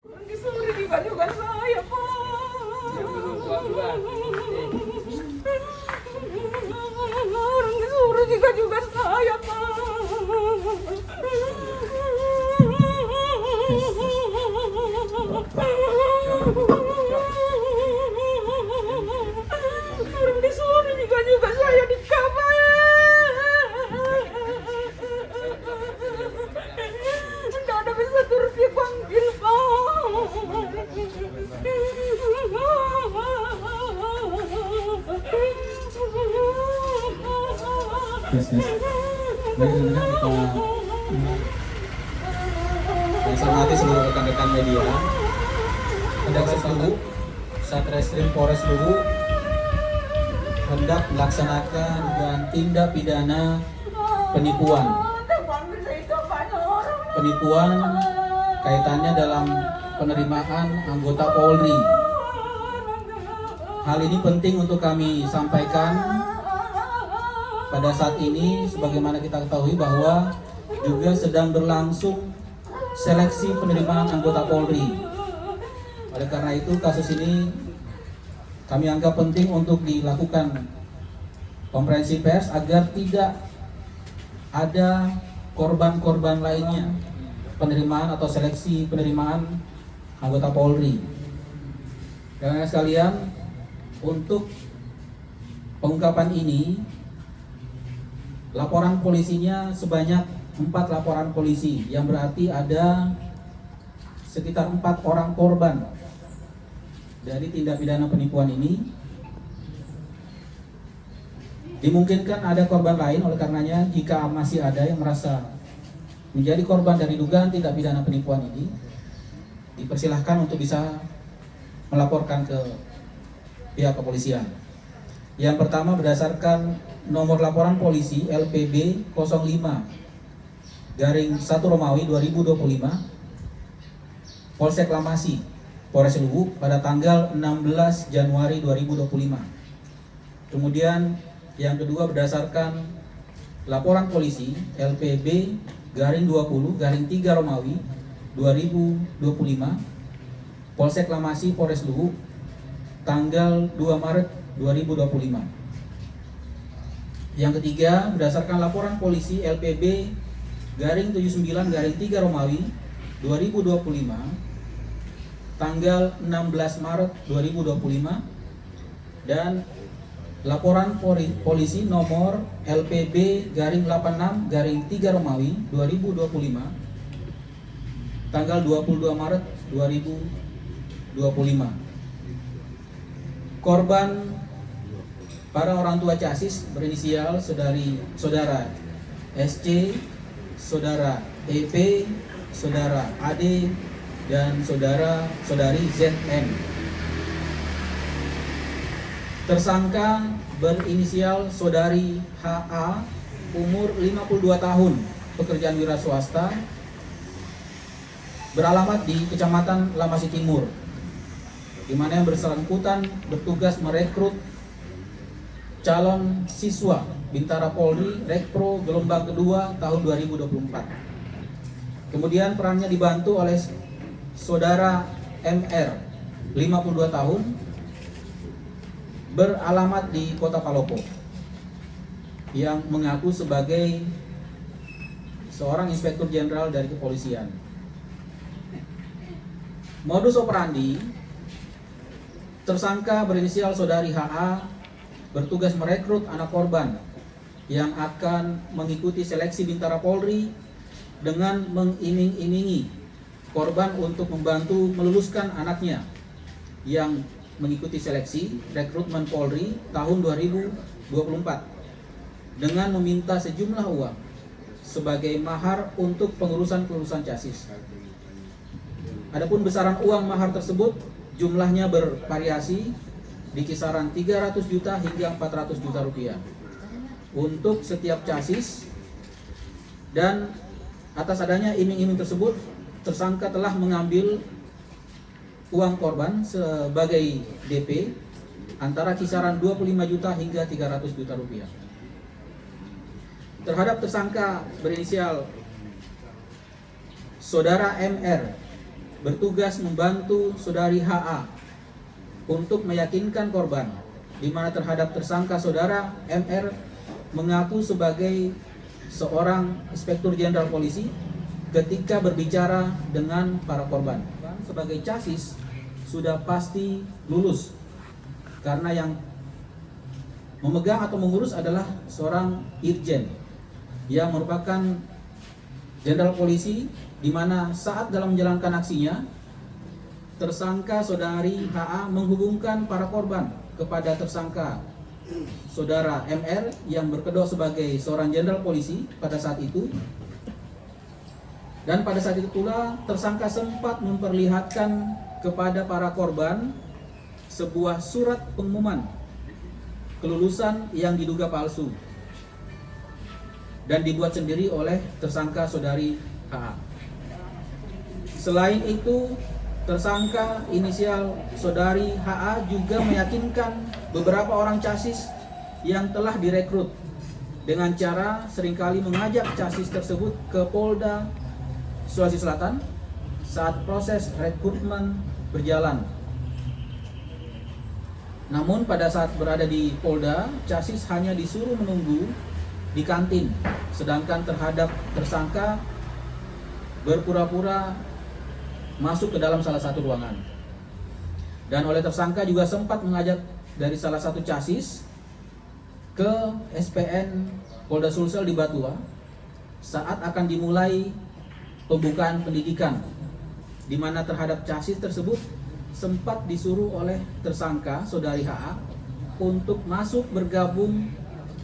Disuruh juga saya, Pak. Orang disuruh juga saya, Pak. Orang disuruh juga saya di kamar. Tidak ada bisa turut dipanggil, Yes. Baik, teman-teman, kita saya hormati seluruh rekan-rekan media. Pada kesempatan Satreskrim Polres Luwu hendak melaksanakan dugaan tindak pidana penipuan kaitannya dalam penerimaan anggota Polri. Hal ini penting untuk kami sampaikan pada saat ini, sebagaimana kita ketahui bahwa juga sedang berlangsung seleksi penerimaan anggota Polri. Oleh karena itu, kasus ini kami anggap penting untuk dilakukan konferensi pers agar tidak ada korban-korban lainnya penerimaan atau seleksi penerimaan anggota Polri. Dan sekalian, untuk pengungkapan ini, laporan polisinya sebanyak 4 laporan polisi, yang berarti ada sekitar 4 orang korban dari tindak pidana penipuan ini. Dimungkinkan ada korban lain, oleh karenanya jika masih ada yang merasa menjadi korban dari dugaan tindak pidana penipuan ini, dipersilahkan untuk bisa melaporkan ke pihak kepolisian. Yang pertama, berdasarkan nomor laporan polisi LPB 05/1 Romawi 2025 Polsek Lamasi, Polres Luwu pada tanggal 16 Januari 2025. Kemudian yang kedua, berdasarkan laporan polisi LPB 20/3 Romawi 2025 Polsek Lamasi, Polres Luwu tanggal 2 Maret 2025. Yang ketiga, berdasarkan laporan polisi LPB 79/3 Romawi 2025 tanggal 16 Maret 2025 dan laporan polisi nomor LPB 86/3 Romawi 2025 tanggal 22 Maret 2025. Korban para orang tua Casis berinisial saudara SC, saudara EP, saudara AD, dan saudari ZM. Tersangka berinisial saudari HA, umur 52 tahun, pekerjaan wira swasta, beralamat di Kecamatan Lamasi Timur, di mana yang bersangkutan bertugas merekrut calon siswa Bintara Polri Rekpro gelombang kedua tahun 2024. Kemudian perannya dibantu oleh saudara MR 52 tahun, beralamat di Kota Palopo, yang mengaku sebagai seorang inspektur jenderal dari kepolisian. Modus operandi: tersangka berinisial saudari HA bertugas merekrut anak korban yang akan mengikuti seleksi Bintara Polri dengan mengiming-imingi korban untuk membantu meluluskan anaknya yang mengikuti seleksi rekrutmen Polri tahun 2024 dengan meminta sejumlah uang sebagai mahar untuk pengurusan Casis. Adapun besaran uang mahar tersebut jumlahnya bervariasi di kisaran 300 juta hingga 400 juta rupiah untuk setiap Casis, dan atas adanya iming-iming tersebut, tersangka telah mengambil uang korban sebagai DP antara kisaran 25 juta hingga 300 juta rupiah. Terhadap tersangka berinisial saudara MR bertugas membantu saudari HA untuk meyakinkan korban, di mana terhadap tersangka saudara MR mengaku sebagai seorang inspektur jenderal polisi ketika berbicara dengan para korban. Sebagai chassis sudah pasti lulus, karena yang memegang atau mengurus adalah seorang irjen yang merupakan jenderal polisi, di mana saat dalam menjalankan aksinya, tersangka saudari HA menghubungkan para korban kepada tersangka saudara MR yang berkedok sebagai seorang jenderal polisi pada saat itu. Dan pada saat itu pula tersangka sempat memperlihatkan kepada para korban sebuah surat pengumuman kelulusan yang diduga palsu dan dibuat sendiri oleh tersangka saudari HA. Selain itu, tersangka inisial saudari HA juga meyakinkan beberapa orang chassis yang telah direkrut dengan cara seringkali mengajak chassis tersebut ke Polda Sulawesi Selatan saat proses rekrutmen berjalan. Namun pada saat berada di Polda, chassis hanya disuruh menunggu di kantin, sedangkan terhadap tersangka berpura-pura masuk ke dalam salah satu ruangan. Dan oleh tersangka juga sempat mengajak dari salah satu chassis ke SPN Polda Sulsel di Batua saat akan dimulai pembukaan pendidikan, di mana terhadap chassis tersebut sempat disuruh oleh tersangka saudari HA untuk masuk bergabung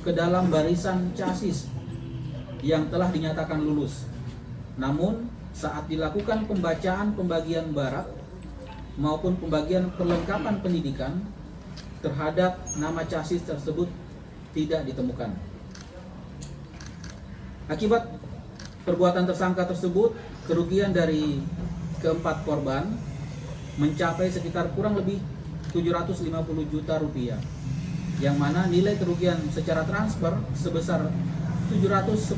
ke dalam barisan chassis yang telah dinyatakan lulus. Namun saat dilakukan pembacaan pembagian barak maupun pembagian perlengkapan pendidikan, terhadap nama chassis tersebut tidak ditemukan. Akibat perbuatan tersangka tersebut, kerugian dari keempat korban mencapai sekitar kurang lebih 750 juta rupiah, yang mana nilai kerugian secara transfer sebesar 710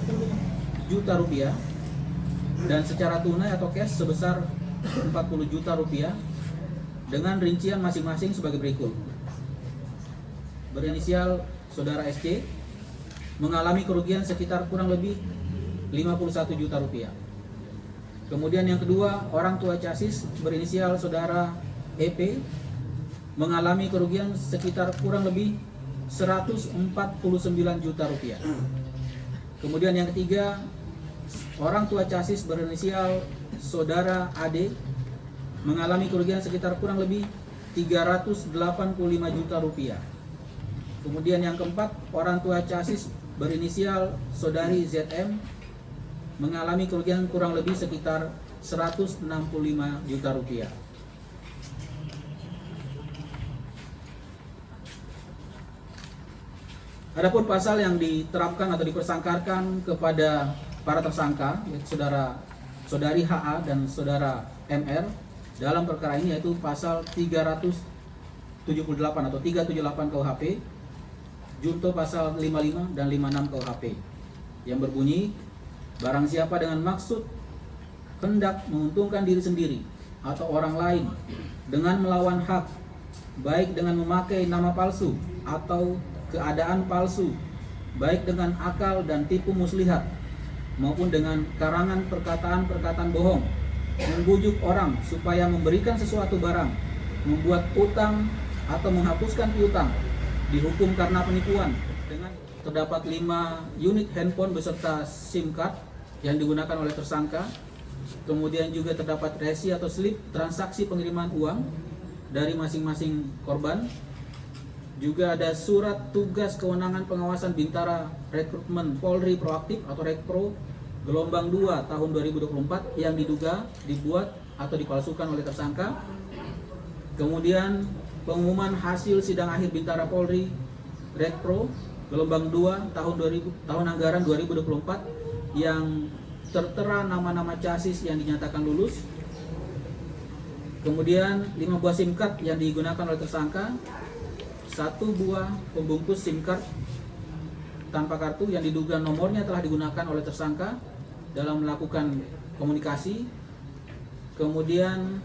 juta rupiah dan secara tunai atau cash sebesar 40 juta rupiah, dengan rincian masing-masing sebagai berikut. Berinisial saudara SC mengalami kerugian sekitar kurang lebih 51 juta rupiah. Kemudian yang kedua, orang tua chassis berinisial saudara EP mengalami kerugian sekitar kurang lebih 149 juta rupiah. Kemudian yang ketiga, orang tua chassis berinisial saudara AD mengalami kerugian sekitar kurang lebih 385 juta rupiah. Kemudian yang keempat, orang tua chassis berinisial saudari ZM mengalami kerugian kurang lebih sekitar 165 juta rupiah. Adapun pasal yang diterapkan atau dipersangkakan kepada para tersangka, yaitu saudari HA dan saudara MR dalam perkara ini, yaitu pasal 378 atau 378 KUHP, junto pasal 55 dan 56 KUHP, yang berbunyi, barang siapa dengan maksud hendak menguntungkan diri sendiri atau orang lain dengan melawan hak, baik dengan memakai nama palsu atau keadaan palsu, baik dengan akal dan tipu muslihat maupun dengan karangan perkataan-perkataan bohong, membujuk orang supaya memberikan sesuatu barang, membuat utang atau menghapuskan piutang, dihukum karena penipuan. Dengan terdapat 5 unit handphone beserta SIM card yang digunakan oleh tersangka. Kemudian juga terdapat resi atau slip transaksi pengiriman uang dari masing-masing korban. Juga ada surat tugas kewenangan pengawasan Bintara Rekrutmen Polri Proaktif atau Rekpro gelombang 2 tahun 2024 yang diduga dibuat atau dipalsukan oleh tersangka. Kemudian pengumuman hasil sidang akhir Bintara Polri Rekpro gelombang 2 tahun anggaran 2024 yang tertera nama-nama chassis yang dinyatakan lulus. Kemudian 5 buah SIM card yang digunakan oleh tersangka, 1 buah pembungkus SIM card tanpa kartu yang diduga nomornya telah digunakan oleh tersangka dalam melakukan komunikasi. Kemudian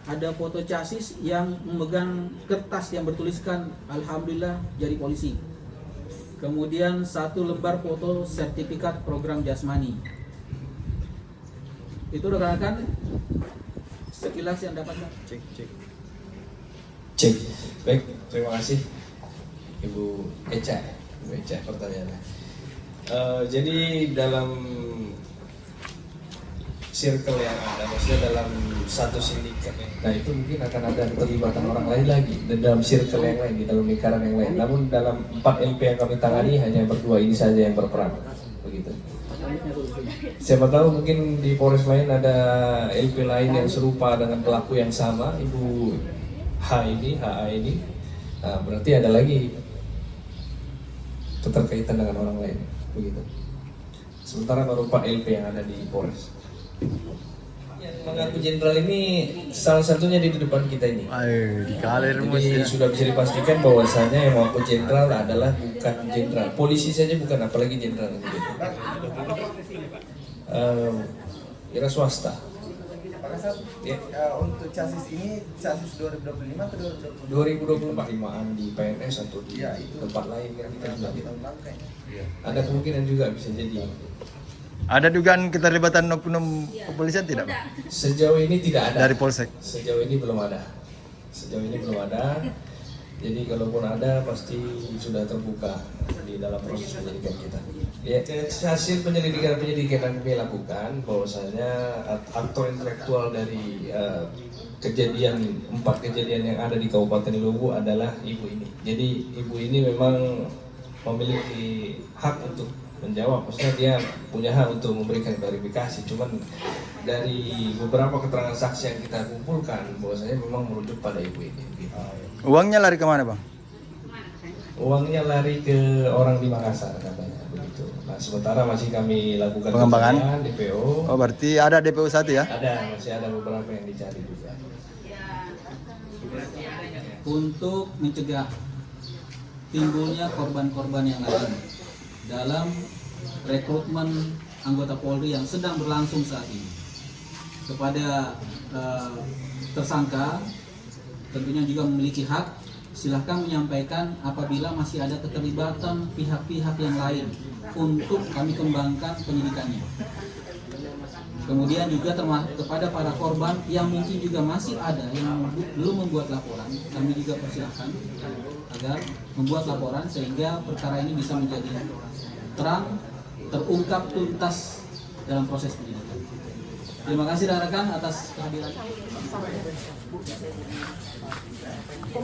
ada foto chassis yang memegang kertas yang bertuliskan Alhamdulillah jadi polisi. Kemudian 1 lembar foto sertifikat program jasmani. Itu rekan-rekan sekilas yang dapat. Cek. Baik, terima kasih Ibu Eca. Ibu Eca pertanyaannya. Jadi dalam circle yang ada, maksudnya dalam satu sindikat, nah itu mungkin akan ada keterlibatan orang lain lagi dan dalam circle yang lain, di dalam lingkaran yang lain. Namun dalam 4 LP yang kami tangani hanya berdua ini saja yang berperan, begitu. Siapa tahu mungkin di Polres lain ada LP lain yang serupa dengan pelaku yang sama, Ibu HA ini, nah, berarti ada lagi keterkaitan dengan orang lain, begitu. Sementara baru 4 LP yang ada di Polres. Yang mengaku jenderal ini salah satunya di depan kita ini. Jadi sudah bisa dipastikan bahwasanya yang mengaku jenderal adalah bukan jenderal. Polisi saja bukan, apalagi jenderal. Kira swasta. Ya. Untuk chassis ini chassis 2025 atau 2024 limaan di PNS atau di tempat lain yang kita juga ada kemungkinan juga bisa jadi. Ada dugaan keterlibatan oknum kepolisian tidak, Pak? Sejauh ini tidak ada. Dari Polsek? Sejauh ini belum ada. Jadi kalaupun ada pasti sudah terbuka di dalam proses penyelidikan kita. Ya, hasil penyelidikan yang kami lakukan bahwasanya aktor intelektual dari 4 kejadian yang ada di Kabupaten Luwu adalah ibu ini. Jadi ibu ini memang memiliki hak untuk menjawab, maksudnya dia punya hak untuk memberikan klarifikasi. Cuman dari beberapa keterangan saksi yang kita kumpulkan, bahwasanya memang merujuk pada ibu ini. Gitu. Uangnya lari kemana, Bang? Uangnya lari ke orang di Makassar katanya, begitu. Nah, sementara masih kami lakukan pengembangan DPO. Oh, berarti ada DPO 1 ya? Masih ada beberapa yang dicari juga. Untuk mencegah timbulnya korban-korban yang lain dalam rekrutmen anggota Polri yang sedang berlangsung saat ini, kepada tersangka tentunya juga memiliki hak, silahkan menyampaikan apabila masih ada keterlibatan pihak-pihak yang lain untuk kami kembangkan penyidikannya. Kemudian juga termasuk kepada para korban yang mungkin juga masih ada yang belum membuat laporan, kami juga persilahkan agar membuat laporan sehingga perkara ini bisa menjadi terang, terungkap tuntas dalam proses penyidikan. Terima kasih rekan-rekan atas kehadiran. Ibu,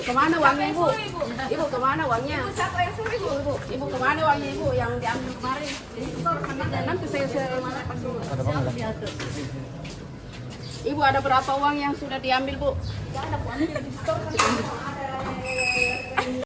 kemana uangnya ibu? Ibu kemana uangnya? Ibu kemana uangnya ibu yang diambil kemarin? Nanti saya Ibu ada berapa uang yang sudah diambil bu?